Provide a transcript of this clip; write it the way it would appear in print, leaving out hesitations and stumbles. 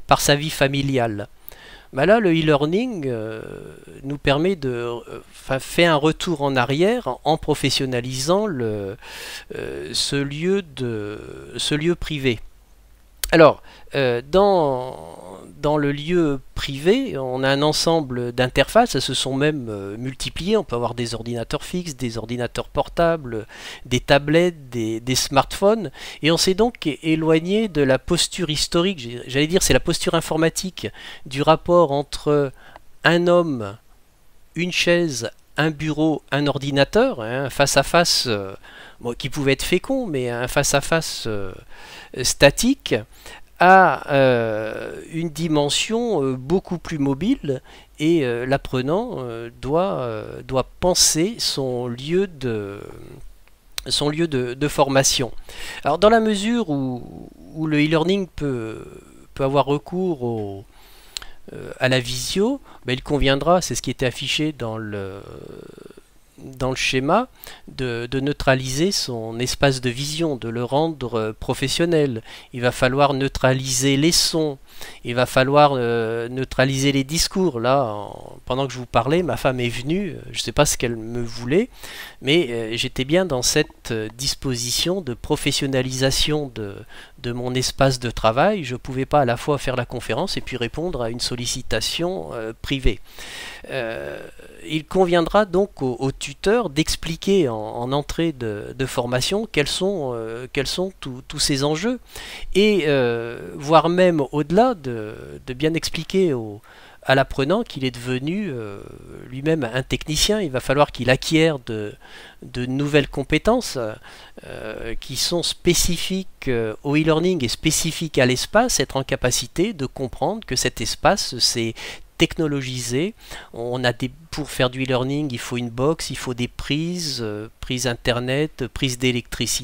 par sa vie familiale. Bah là, le e-learning nous permet fait un retour en arrière en professionnalisant ce lieu privé. Alors, dans le lieu privé, on a un ensemble d'interfaces, elles se sont même multipliées. On peut avoir des ordinateurs fixes, des ordinateurs portables, des tablettes, des smartphones, et on s'est donc éloigné de la posture historique, j'allais dire c'est la posture informatique, du rapport entre un homme, une chaise, un bureau, un ordinateur, hein, face à face, qui pouvait être fécond, mais un face à face statique, à une dimension beaucoup plus mobile, et l'apprenant doit penser son lieu de formation. Alors dans la mesure où le e-learning peut avoir recours à la visio, ben, il conviendra, c'est ce qui était affiché dans le schéma, de neutraliser son espace de vision, de le rendre professionnel. Il va falloir neutraliser les sons, il va falloir neutraliser les discours. Là, pendant que je vous parlais, ma femme est venue, je ne sais pas ce qu'elle me voulait, mais j'étais bien dans cette disposition de professionnalisation de mon espace de travail. Je ne pouvais pas à la fois faire la conférence et puis répondre à une sollicitation privée. Il conviendra donc au tuteur d'expliquer en entrée de formation quels sont tous ces enjeux, et voire même au-delà de bien expliquer à l'apprenant qu'il est devenu lui-même un technicien. Il va falloir qu'il acquiert de nouvelles compétences qui sont spécifiques au e-learning et spécifiques à l'espace, être en capacité de comprendre que cet espace, c'est technologisé. Pour faire du e-learning, il faut une box, il faut des prises internet, prises d'électricité.